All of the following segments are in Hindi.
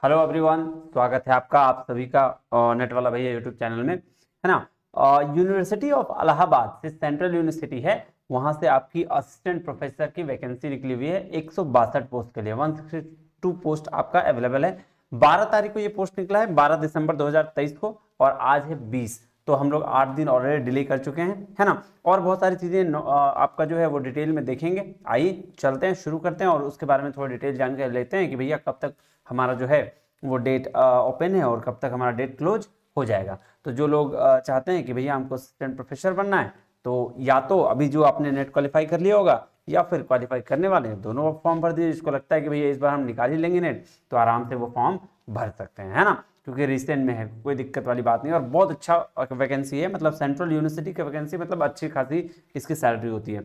हेलो एवरीवन, स्वागत है आपका आप सभी का नेट वाला भैया यूट्यूब चैनल में, है ना। यूनिवर्सिटी ऑफ इलाहाबाद से सेंट्रल यूनिवर्सिटी है, वहां से आपकी असिस्टेंट प्रोफेसर की वैकेंसी निकली हुई है 162 पोस्ट के लिए। 162 पोस्ट आपका अवेलेबल है। 12 तारीख को ये पोस्ट निकला है, 12 दिसंबर 2023 को, और आज है 20। तो हम लोग 8 दिन ऑलरेडी डिले कर चुके हैं, है ना। और बहुत सारी चीज़ें आपका जो है वो डिटेल में देखेंगे। आइए चलते हैं, शुरू करते हैं और उसके बारे में थोड़ी डिटेल जानकारी लेते हैं कि भैया कब तक हमारा जो है वो डेट ओपन है और कब तक हमारा डेट क्लोज हो जाएगा। तो जो लोग चाहते हैं कि भैया हमको असिस्टेंट प्रोफेसर बनना है, तो या तो अभी जो आपने नेट क्वालिफाई कर लिया होगा या फिर क्वालिफाई करने वाले हैं, दोनों फॉर्म भर दीजिए। जिसको लगता है कि भैया इस बार हम निकाल ही लेंगे नेट, तो आराम से वो फॉर्म भर सकते हैं, है ना। क्योंकि रिसेंट में है, कोई दिक्कत वाली बात नहीं। और बहुत अच्छा वैकेंसी है, मतलब सेंट्रल यूनिवर्सिटी की वैकेंसी, मतलब अच्छी खासी इसकी सैलरी होती है।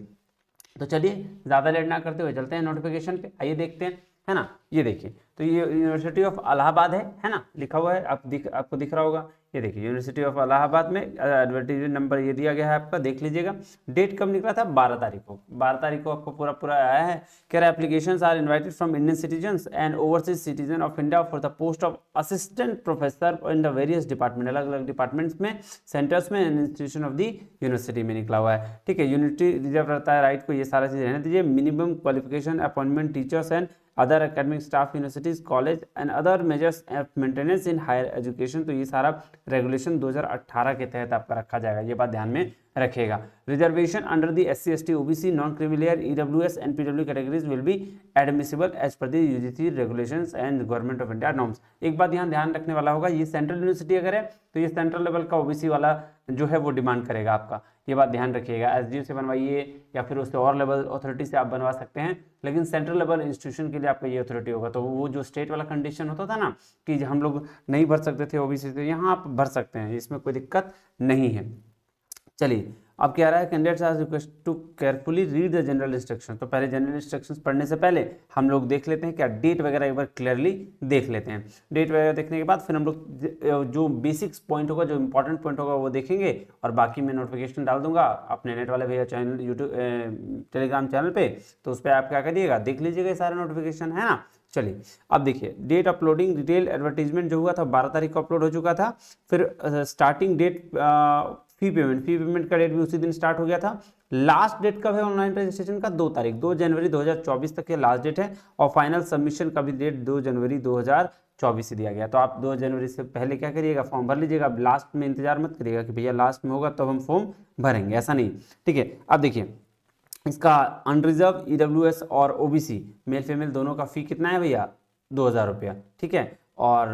तो चलिए ज़्यादा लेट ना करते हुए चलते हैं नोटिफिकेशन पे, आइए देखते हैं, है ना। ये देखिए, तो ये यूनिवर्सिटी ऑफ इलाहाबाद है ना, लिखा हुआ है, आपको दिख रहा होगा। ये देखिए यूनिवर्सिटी ऑफ इलाहाबाद में एडवर्टीजमेंट नंबर ये दिया गया है आपका, देख लीजिएगा। डेट कब निकला था? 12 तारीख को। 12 तारीख को आपको पूरा आया है। कह रहा है applications are invited from Indian citizens and overseas citizen of India for the post of assistant professor in the various department. अलग अलग डिपार्टमेंट्स में, सेंटर्स में, इंस्टीट्यूशन ऑफ द यूनिवर्सिटी में निकला हुआ है। ठीक है, यूनिवर्सिटी रिजर्व रहता है राइट को ये सारा चीज़ रहने दीजिए। Minimum qualification, appointment teachers and other academic staff universities college and other measures of maintenance in higher education. तो ये सारा रेगुलेशन 2018 के तहत आपका रखा जाएगा, ये बात ध्यान में रखिएगा। Reservation under the SC ST OBC non creamy layer EWS and PW categories will be admissible as per the UGC regulations and government of India norms. एक बात यहाँ ध्यान रखने वाला होगा, ये सेंट्रल यूनिवर्सिटी अगर है तो ये सेंट्रल लेवल का OBC वाला जो है वो डिमांड करेगा आपका, ये बात ध्यान रखिएगा। SDU से बनवाइए या फिर उससे और लेवल अथॉरिटी से आप बनवा सकते हैं, लेकिन सेंट्रल लेवल इंस्टीट्यूशन के लिए आपका ये अथॉरिटी होगा। तो वो जो स्टेट वाला कंडीशन होता था ना कि हम लोग नहीं भर सकते थे OBC, तो यहाँ आप भर सकते हैं, इसमें कोई दिक्कत नहीं है। चलिए, अब क्या रहा है, candidates are request to carefully read the general instruction. तो पहले जनरल इंस्ट्रक्शंस पढ़ने से पहले हम लोग देख लेते हैं, क्या डेट वगैरह एक बार क्लियरली देख लेते हैं। डेट वगैरह देखने के बाद फिर हम लोग जो बेसिक्स पॉइंट होगा, जो इंपॉर्टेंट पॉइंट होगा वो देखेंगे, और बाकी मैं नोटिफिकेशन डाल दूंगा अपने नेट वाले भैया चैनल यूट्यूब टेलीग्राम चैनल पे, तो उस पर आप क्या करिएगा, देख लीजिएगा ये सारे नोटिफिकेशन, है ना। चलिए, अब देखिए डेट अपलोडिंग डिटेल एडवर्टीजमेंट जो हुआ था 12 तारीख को अपलोड हो चुका था। फिर स्टार्टिंग डेट फी पेमेंट का डेट भी उसी दिन स्टार्ट हो गया था। लास्ट डेट कब है ऑनलाइन रजिस्ट्रेशन का? 2 तारीख, 2 जनवरी 2024 तक के लास्ट डेट है। और फाइनल सबमिशन का भी डेट 2 जनवरी 2024 से दिया गया। तो आप 2 जनवरी से पहले क्या करिएगा, फॉर्म भर लीजिएगा। अब लास्ट में इंतजार मत करिएगा कि भैया लास्ट में होगा तब हम फॉर्म भरेंगे, ऐसा नहीं। ठीक है, अब देखिए इसका अनरिजर्व EWS और OBC मेल फीमेल दोनों का फी कितना है भैया? 2000 रुपया। ठीक है, और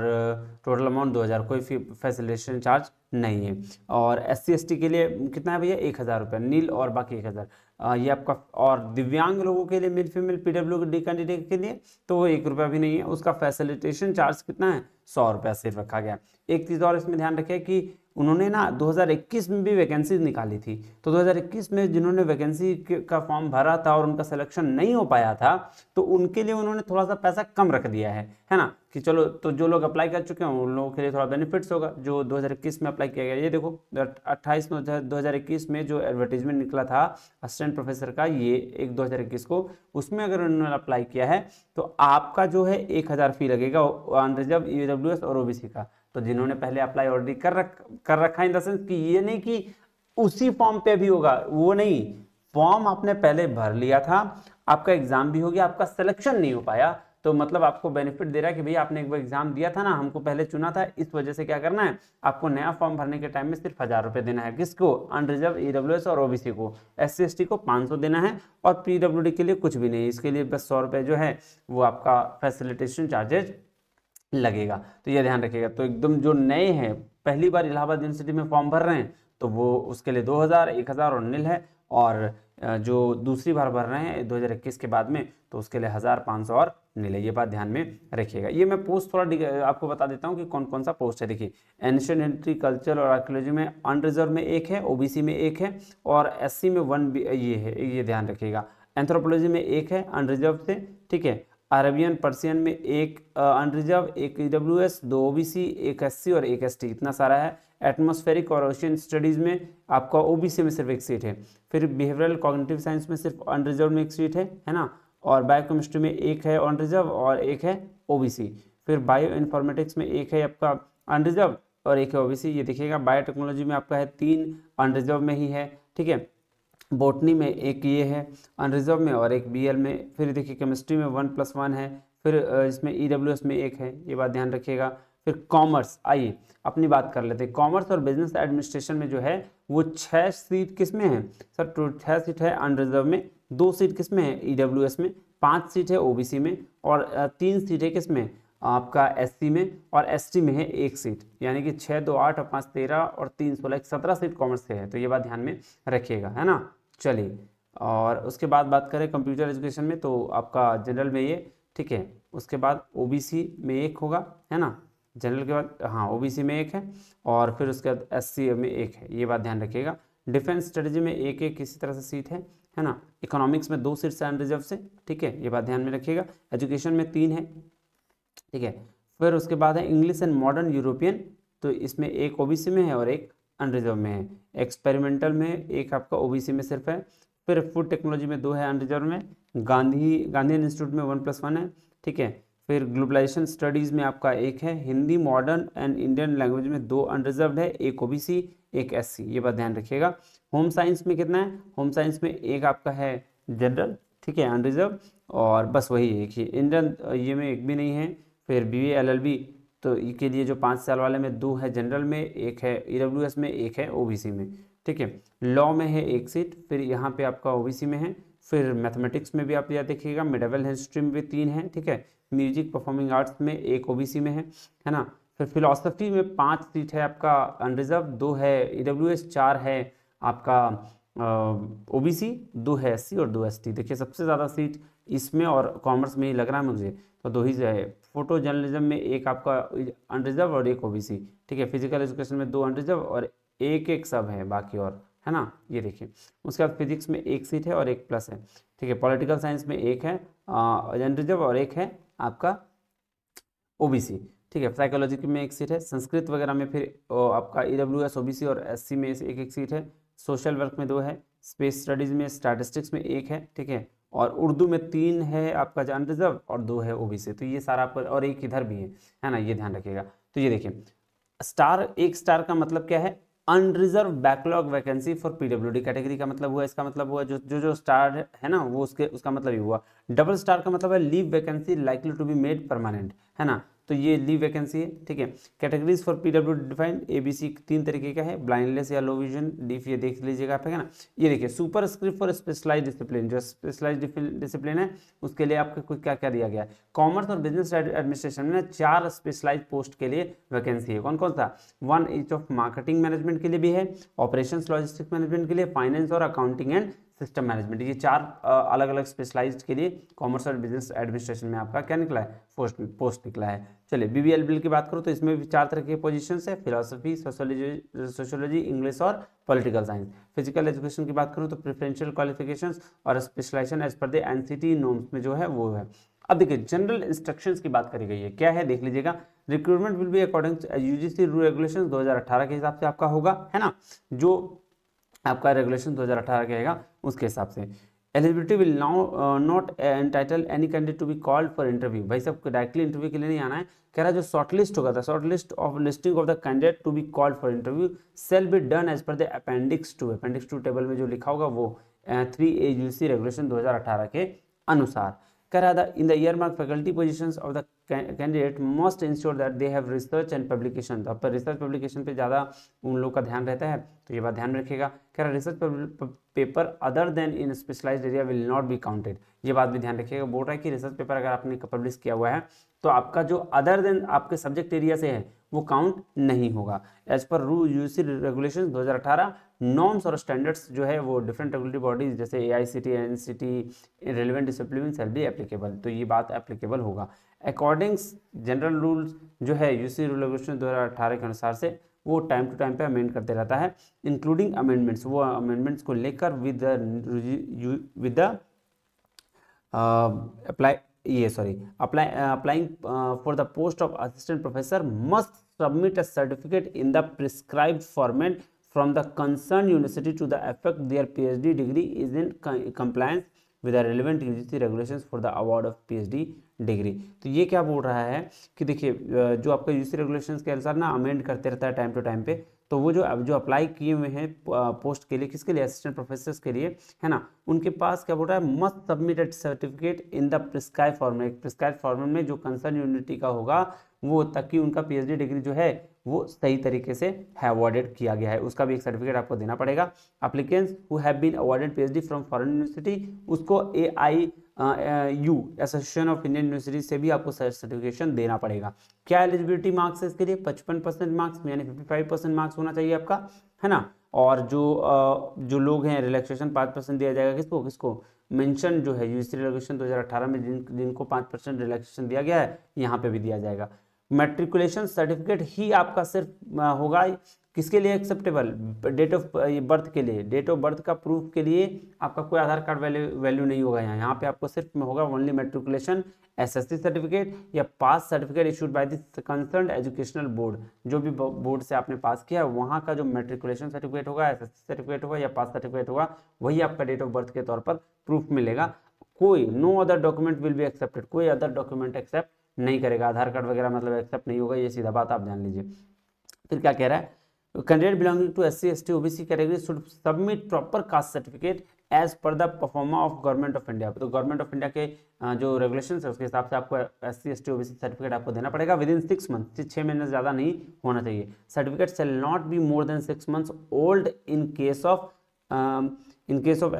टोटल अमाउंट 2000, कोई फी फैसिलिटेशन चार्ज नहीं है। और SC ST के लिए कितना है भैया? 1000 रुपया नील, और बाकी 1000 ये आपका। और दिव्यांग लोगों के लिए मेल फीमेल PWD कैंडिडेट के लिए तो वो 1 रुपया भी नहीं है, उसका फैसिलिटेशन चार्ज कितना है? 100 रुपया सिर्फ रखा गया। एक चीज़ और इसमें ध्यान रखें कि उन्होंने ना 2021 में भी वैकेंसी निकाली थी, तो 2021 में जिन्होंने वैकेंसी का फॉर्म भरा था और उनका सिलेक्शन नहीं हो पाया था, तो उनके लिए उन्होंने थोड़ा सा पैसा कम रख दिया है ना, कि चलो तो जो लोग अप्लाई कर चुके हैं उन लोगों के लिए थोड़ा बेनिफिट्स होगा। जो 2021 में अप्लाई किया गया, ये देखो 28/9/2021 में जो एडवर्टीजमेंट निकला था असिस्टेंट प्रोफेसर का, ये 1/2021 को, उसमें अगर उन्होंने अप्लाई किया है तो आपका जो है 1000 फी लगेगा अनरिजर्व EWS और OBC का। तो जिन्होंने पहले अप्लाई ऑलरेडी कर रखा है, इन द सेंस कि ये नहीं कि उसी फॉर्म पे भी होगा, वो नहीं, फॉर्म आपने पहले भर लिया था, आपका एग्जाम भी हो गया, आपका सिलेक्शन नहीं हो पाया, तो मतलब आपको बेनिफिट दे रहा है कि भैया आपने एक बार एग्जाम दिया था ना, हमको पहले चुना था, इस वजह से क्या करना है, आपको नया फॉर्म भरने के टाइम में सिर्फ 1000 रुपये देना है। किसको? अनरिजर्व EWS और OBC को। SC ST को 500 देना है, और PWD के लिए कुछ भी नहीं, इसके लिए बस 100 रुपये जो है वो आपका फैसिलिटेशन चार्जेज लगेगा। तो ये ध्यान रखिएगा। तो एकदम जो नए हैं, पहली बार इलाहाबाद यूनिवर्सिटी में फॉर्म भर रहे हैं, तो वो उसके लिए 2000, 1000 और नील है। और जो दूसरी बार भर रहे हैं 2021 के बाद में, तो उसके लिए 1000, 500 और नील है। ये बात ध्यान में रखिएगा। ये मैं पोस्ट थोड़ा आपको बता देता हूँ कि कौन कौन सा पोस्ट है। देखिए, एंशिएंट हिस्ट्री, कल्चर और आर्कियोलॉजी में अनरिजर्व में 1 है, OBC में 1 है, और SC में 1 ये है, ये ध्यान रखिएगा। एंथ्रोपोलॉजी में 1 है अनरिजर्व से। ठीक है, अरेबियन पर्सियन में 1 अनरिजर्व, 1 EWS, 2 OBC, 1 SC और 1 ST, इतना सारा है। एटमॉस्फेरिक और ओशियन स्टडीज़ में आपका OBC में सिर्फ 1 सीट है। फिर बिहेवियरल कॉग्निटिव साइंस में सिर्फ अनरिजर्व में 1 सीट है ना। और बायोकेमिस्ट्री में 1 है अनरिजर्व और 1 है OBC। फिर बायो इन्फॉर्मेटिक्स में एक है आपका अनरिजर्व और एक है ओबीसी। ये देखिएगा बायोटेक्नोलॉजी में आपका है 3 अनरिजर्व में ही है, ठीक है। बॉटनी में एक ये है अनरिजर्व में और एक बीएल में। फिर देखिए केमिस्ट्री में 1+1 है। फिर इसमें ईडब्ल्यूएस में एक है, ये बात ध्यान रखिएगा। फिर कॉमर्स, आइए अपनी बात कर लेते हैं। कॉमर्स और बिजनेस एडमिनिस्ट्रेशन में जो है वो 6 सीट किस में है सर? तो 6 सीट है अनरिजर्व में, 2 सीट किस में है? ईडब्ल्यूएस में, 5 सीट है ओबीसी में और 3 सीट है किस में? आपका एससी में, और एसटी में है 1 सीट। यानी कि 6 2 8 और 5 13 और 3 16 17 सीट कॉमर्स से है। तो ये बात ध्यान में रखिएगा, है ना। चलिए, और उसके बाद बात करें कंप्यूटर एजुकेशन में, तो आपका जनरल में ये, ठीक है। उसके बाद ओबीसी में एक होगा, है ना। जनरल के बाद हाँ ओबीसी में एक है और फिर उसके बाद एससी में एक है, ये बात ध्यान रखिएगा। डिफेंस स्ट्रेटजी में एक एक किसी तरह से सीट है ना। इकोनॉमिक्स में 2 सीट अनरिजर्व से, ठीक है, ये बात ध्यान में रखिएगा। एजुकेशन में 3 है, ठीक है। फिर उसके बाद है इंग्लिश एंड मॉडर्न यूरोपियन, तो इसमें एक ओबीसी में है और एक अनरिजर्व में है। एक्सपेरिमेंटल में एक आपका ओबीसी में सिर्फ है। फिर फूड टेक्नोलॉजी में 2 है अनरिजर्व में। गांधीयन इंस्टीट्यूट में 1+1 है, ठीक है। फिर ग्लोबलाइजेशन स्टडीज़ में आपका एक है। Hindi modern and Indian language में 2 अनरिजर्व है, एक ओबीसी एक एससी, ये बात ध्यान रखिएगा। होम साइंस में कितना है? होम साइंस में एक आपका है जनरल, ठीक है, अनरिजर्व, और बस वही एक ही इंडियन, ये में एक भी नहीं है। फिर बीए एलएलबी, तो के लिए जो 5 साल वाले में 2 है जनरल में, एक है ईडब्ल्यूएस में, एक है ओबीसी में, ठीक है। लॉ में है 1 सीट, फिर यहाँ पे आपका ओबीसी में है। फिर मैथमेटिक्स में भी आप यह देखिएगा, मिडेवल हिस्ट्री में भी 3 है, ठीक है। म्यूजिक परफॉर्मिंग आर्ट्स में एक ओबीसी में है ना। फिर फिलोसफी में 5 सीट है आपका अनरिजर्व, 2 है ईडब्ल्यूएस, 4 है आपका ओबीसी, 2 है एससी और 2 एसटी। देखिए सबसे ज़्यादा सीट इसमें और कॉमर्स में ही लग रहा है मुझे, तो 2 ही है। फोटो जर्नलिज्म में एक आपका अनरिजर्व और एक ओबीसी, ठीक है। फिजिकल एजुकेशन में 2 अनरिजर्व और एक सब है बाकी, और है ना, ये देखिए। उसके बाद फिजिक्स में 1 सीट है और 1 प्लस है, ठीक है। पॉलिटिकल साइंस में एक है अनरिजर्व और एक है आपका ओबीसी, ठीक है। साइकोलॉजी में 1 सीट है। संस्कृत वगैरह में फिर आपका ईडब्ल्यूएस, ओबीसी और एससी में से एक सीट है। सोशल वर्क में 2 है। स्पेस स्टडीज़ में, स्टैटिस्टिक्स में 1 है, ठीक है। और उर्दू में 3 है आपका अनरिजर्व और 2 है ओबीसी। तो ये सारा आपका, और एक इधर भी है ना, ये ध्यान रखिएगा। तो ये देखिए स्टार, 1 स्टार का मतलब क्या है? Unreserve backlog vacancy for PWD category का मतलब हुआ। इसका मतलब हुआ जो स्टार है ना, वो उसका मतलब ही हुआ। डबल स्टार का मतलब है leave vacancy likely to be made permanent, है ना। तो ये लीव वैकेंसी है, ठीक है। Categories for PWD defined ABC 3 तरीके का है, ब्लाइंडनेस या लो विजन, डीफ, ये देख लीजिएगा आप, है ना। ये देखिए superscript for specialise discipline, जो स्पेशलाइज डिसिप्लिन है उसके लिए आपको कुछ क्या क्या दिया गया है। कॉमर्स और बिजनेस एडमिनिस्ट्रेशन में 4 स्पेशलाइज पोस्ट के लिए वैकेंसी है। कौन कौन सा? 1 ईच ऑफ मार्केटिंग मैनेजमेंट के लिए भी है, ऑपरेशंस लॉजिस्टिक्स मैनेजमेंट के लिए, फाइनेंस और अकाउंटिंग एंड सिस्टम मैनेजमेंट। ये 4 अलग अलग स्पेशलाइज्ड के लिए कॉमर्स और बिजनेस एडमिनिस्ट्रेशन में आपका क्या निकला है? पोस्ट निकला है। चलिए बीबीएल बिल की बात करूँ तो इसमें भी 4 तरह के पोजीशंस है, फिलोसफी, सोशियोलॉजी, इंग्लिश और पॉलिटिकल साइंस। फिजिकल एजुकेशन की बात करूँ तो प्रेफरेंशियल क्वालिफिकेशंस और specialisation as per the NCT norms में जो है वो है। अब देखिए जनरल इंस्ट्रक्शंस की बात करी गई है, क्या है देख लीजिएगा। Recruitment will be according to UGC rule regulations 2018 के हिसाब से आपका होगा, है ना। जो आपका रेगुलेशन 2018 का रहेगा उसके हिसाब से। Eligibility will now not entitle any candidate to be called for interview. भाई सब डायरेक्टली इंटरव्यू के लिए नहीं आना है, कह रहा है जो शॉर्टलिस्ट होगा, shortlist of listing of the candidate to be called for interview shall be done as per the appendix 2। Appendix 2 table में जो लिखा होगा वो 3A यूजीसी रेगुलेशन 2018 के अनुसार। कह रहा था in the year mark faculty positions of the candidate must ensure that they have research and publication. अब पर रिसर्च पब्लिकेशन पे ज़्यादा उन लोग का ध्यान रहता है, तो ये बात ध्यान रखिएगा। कह रहा research paper other than in specialised area will not be counted. ये बात भी ध्यान रखिएगा। बोल रहा है कि रिसर्च पेपर अगर आपने पब्लिश किया हुआ है तो आपका जो अदर देन आपके सब्जेक्ट एरिया से है वो काउंट नहीं होगा। As per rule UGC regulation 2018 norms और स्टैंडर्ड्स जो है वो डिफरेंट रेगुलेटरी बॉडीज जैसे AICT, NCT, relevant discipline shall be applicable. तो ये बात एप्लीकेबल होगा। अकॉर्डिंग्स जनरल रूल्स जो है यूजीसी रूल रेगुलेशन 2018 के अनुसार से वो टाइम टू टाइम पे अमेंड करते रहता है, इंक्लूडिंग अमेंडमेंट्स। वो अमेंडमेंट्स को लेकर with the applying for the post of assistant professor must submit a certificate in the prescribed format from the concerned university to the effect their PhD degree is in compliance with the relevant UGC regulations for the award of PhD degree. तो ये क्या बोल रहा है कि देखिए जो आपका यूजीसी रेगुलेशंस के अनुसार ना अमेंड करते रहता है टाइम टू टाइम पे, तो वो जो अप्लाई किए हुए हैं पोस्ट के लिए, किसके लिए, असिस्टेंट प्रोफेसर्स के लिए, है ना, उनके पास क्या बोल रहा है, must submitted certificate in the prescribe format, prescribe format में जो कंसर्न यूनिवर्सिटी का होगा वो, ताकि उनका पीएचडी डिग्री जो है वो सही तरीके से है अवॉर्डेड किया गया है, उसका भी एक सर्टिफिकेट आपको देना पड़ेगा। Applicants who have been awarded PhD from foreign university, उसको AIU association of Indian university से भी आपको सर्टिफिकेशन देना पड़ेगा। क्या एलिजिबिलिटी मार्क्स है इसके लिए, 55% मार्क्स, यानी 55% मार्क्स होना चाहिए आपका, है ना। और जो लोग हैं, रिलैक्सेशन 5% दिया जाएगा, किसको किसको, मेंशन जो है यूजीसी रेगुलेशन 2018 में जिनको 5% रिलैक्सेशन दिया गया है, यहाँ पे भी दिया जाएगा। मैट्रिकुलेशन सर्टिफिकेट ही आपका सिर्फ होगा किसके लिए एक्सेप्टेबल, डेट ऑफ बर्थ के लिए, डेट ऑफ बर्थ का प्रूफ के लिए आपका कोई आधार कार्ड वैल्यू नहीं होगा यहाँ पे आपको सिर्फ में होगा ओनली मैट्रिकुलेशन, SSC सर्टिफिकेट या pass certificate issued by the concerned educational board, जो भी बोर्ड से आपने पास किया वहाँ का जो मैट्रिकुलेशन सर्टिफिकेट होगा, SSC सर्टिफिकेट होगा या पास सर्टिफिकेट होगा, वही आपका डेट ऑफ बर्थ के तौर पर प्रूफ मिलेगा। कोई no other document will be accepted, कोई अदर डॉक्यूमेंट एक्सेप्ट नहीं करेगा, आधार कार्ड वगैरह मतलब एक्सेप्ट नहीं होगा, ये सीधा बात आप जान लीजिए। फिर क्या कह रहा है, candidate belonging to SC ST OBC category should submit proper caste certificate as per the proforma of government of India. तो गवर्नमेंट ऑफ इंडिया के जो रेगुलेशन है उसके हिसाब से आपको SC ST OBC सर्टिफिकेट आपको देना पड़ेगा विद इन 6 मंथ, 6 महीने से ज़्यादा नहीं होना चाहिए। Certificate shall not be more than 6 months old in case of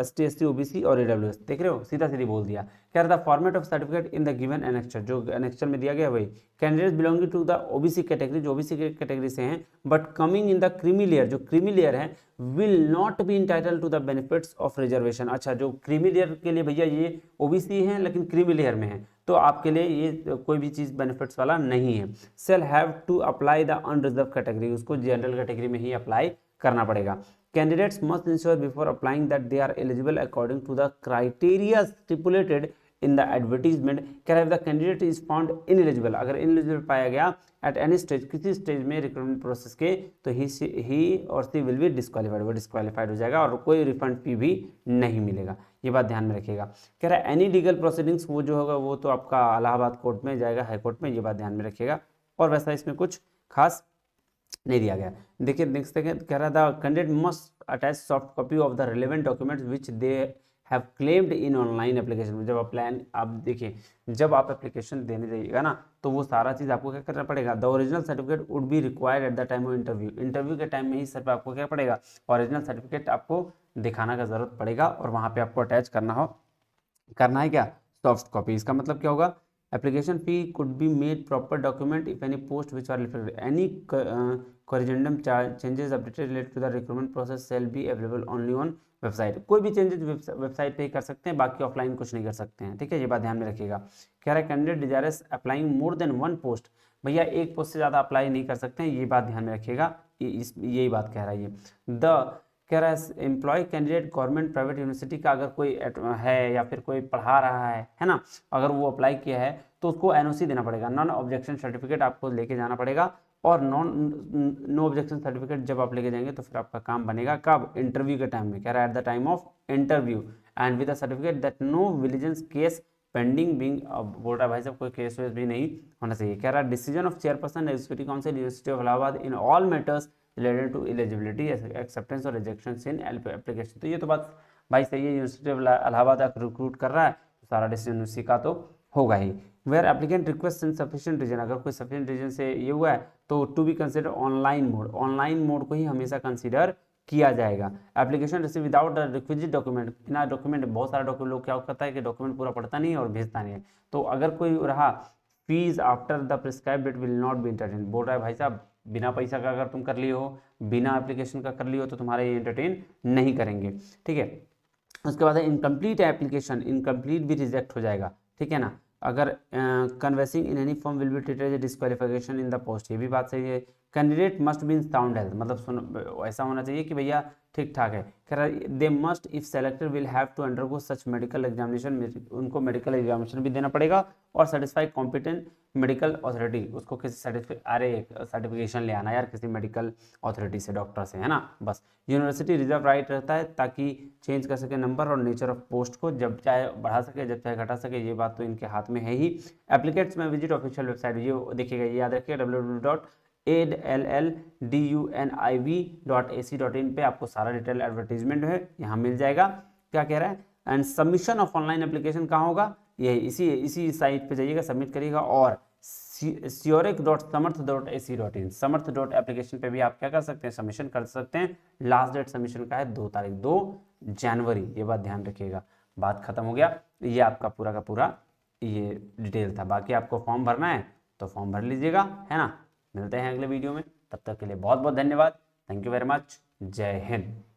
ST SC OBC और AWS। देख रहे हो, सीधा सीधी बोल दिया। क्या रहता है, format of certificate in the given annexure, जो एनेक्चर में दिया गया वही। Candidates belonging to the OBC category, जो OBC कैटेगरी से हैं but coming in the creamy layer, जो क्रीमी लेयर है, will not be entitle to the benefits of reservation. अच्छा, जो क्रीमी लेयर के लिए भैया ये OBC हैं लेकिन क्रीमी लेयर में है, तो आपके लिए ये कोई भी चीज़ बेनिफिट्स वाला नहीं है। Shall have to apply the unreserve category, उसको जनरल कैटेगरी में ही अप्लाई करना पड़ेगा। Candidates must ensure before applying that they are eligible according to the criteria stipulated in the advertisement। क्या है, the candidate is found ineligible, अगर ineligible पाया गया at any stage, किसी स्टेज में रिक्रूटमेंट प्रोसेस के, तो he और she will be disqualified, वो डिस्क्वालीफाइड हो जाएगा और कोई रिफंड फी भी नहीं मिलेगा, ये बात ध्यान में रखिएगा। कह रहा है एनी लीगल प्रोसीडिंग्स, वो जो होगा वो तो आपका इलाहाबाद कोर्ट में जाएगा, हाई कोर्ट में, ये बात ध्यान में रखिएगा। और वैसा इसमें कुछ खास नहीं दिया गया। देखिए नेक्स्ट कह रहा था, candidate must attach soft copy of the relevant documents which they have claimed in online application. जब आप देखिए, जब आप एप्लीकेशन देने जाइएगा ना, तो वो सारा चीज़ आपको क्या करना पड़ेगा, the original certificate would be required at the time of interview. Interview के टाइम में ही सर पे आपको क्या पड़ेगा, ओरिजिनल सर्टिफिकेट आपको दिखाना का जरूरत पड़ेगा और वहाँ पे आपको अटैच करना है क्या, सॉफ्ट कॉपी। इसका मतलब क्या होगा, application fee could be made proper document if any post which are reflected any corrigendum changes updated related to the recruitment process shall be available only on website. कोई भी चेंजेस वेबसाइट पे ही कर सकते हैं, बाकी ऑफलाइन कुछ नहीं कर सकते हैं, ठीक है, ये बात ध्यान में रखिएगा। कह रहा है candidate desirous applying more than 1 post, भैया एक पोस्ट से ज़्यादा अप्लाई नहीं कर सकते हैं, ये बात ध्यान में रखिएगा, यही बात कह रहा है ये। कह रहा है employ candidate government private university का अगर कोई है या फिर कोई पढ़ा रहा है ना, अगर वो अप्लाई किया है तो उसको NOC देना पड़ेगा, नॉन ऑब्जेक्शन सर्टिफिकेट आपको लेके जाना पड़ेगा। और नो ऑब्जेक्शन सर्टिफिकेट जब आप लेके जाएंगे तो फिर आपका काम बनेगा कब, इंटरव्यू के टाइम में। कह रहा है at the time of interview and with a certificate that no vigilance case pending being, बोल रहा है भाई साहब कोई केस वेस भी नहीं होना चाहिए। कह रहा है decision of chairperson executive council university of Allahabad in all matters related to eligibility acceptance और रिजेक्शन इन एप्लीकेशन। तो ये तो बात भाई सही है, यूनिवर्सिटी ऑफ इलाहाबाद रिक्रूट कर रहा है तो सारा डिसीजन उसी का तो होगा ही। Where applicant request in sufficient reason, अगर कोई सफिशिएंट रीजन से ये हुआ है तो to be consider online mode, online mode को ही हमेशा कंसिडर किया जाएगा। Application receive without the requisite document, बिना डॉक्यूमेंट, बहुत सारा डॉक्यूमेंट लोग क्या करता है कि डॉक्यूमेंट पूरा पढ़ता नहीं है और भेजता नहीं है, तो अगर कोई रहा fees after the prescribe date will not be entertain. बोल रहा है भाई साहब बिना पैसा का अगर तुम कर लिए हो, बिना एप्लीकेशन का कर लिए हो तो तुम्हारे ये एंटरटेन नहीं करेंगे, ठीक है। उसके बाद है इनकम्प्लीट एप्लीकेशन, इनकम्प्लीट भी रिजेक्ट हो जाएगा, ठीक है ना। अगर canvassing in any form will be treated as disqualification in the post, ये भी बात सही है। Candidate must be in sound health, मतलब ऐसा होना चाहिए कि भैया ठीक ठाक है। कह रहा है they must if selected will have to undergo such medical examination, उनको मेडिकल एग्जामिनेशन भी देना पड़ेगा और सेटिस्फाई कॉम्पिटेंट मेडिकल अथॉरिटी, उसको किसी सर्टिफिकेशन ले आना यार किसी मेडिकल अथॉरिटी से, डॉक्टर से, है ना। बस यूनिवर्सिटी रिजर्व राइट रहता है ताकि चेंज कर सके नंबर और नेचर ऑफ पोस्ट को, जब चाहे बढ़ा सके जब चाहे घटा सके, ये बात तो इनके हाथ में है ही। एप्लीकेंट्स में विजिट ऑफिशियल वेबसाइट, ये देखिएगा, ये याद रखिएगा www.adllduniv.ac.in पे आपको सारा डिटेल एडवर्टीजमेंट है यहाँ मिल जाएगा। क्या कह रहा है, and submission of online application कहाँ होगा, ये इसी साइट पे जाइएगा, सबमिट करिएगा। और sioric.samarth.ac.in समर्थ.एप्लीकेशन पे भी आप क्या कर सकते हैं, सबमिशन कर सकते हैं। लास्ट डेट सबमिशन का है 2 तारीख 2 जनवरी, ये बात ध्यान रखिएगा। बात खत्म हो गया, ये आपका पूरा का पूरा ये डिटेल था। बाकी आपको फॉर्म भरना है तो फॉर्म भर लीजिएगा, है ना। मिलते हैं अगले वीडियो में, तब तक के लिए बहुत बहुत धन्यवाद। Thank you very much. जय हिंद।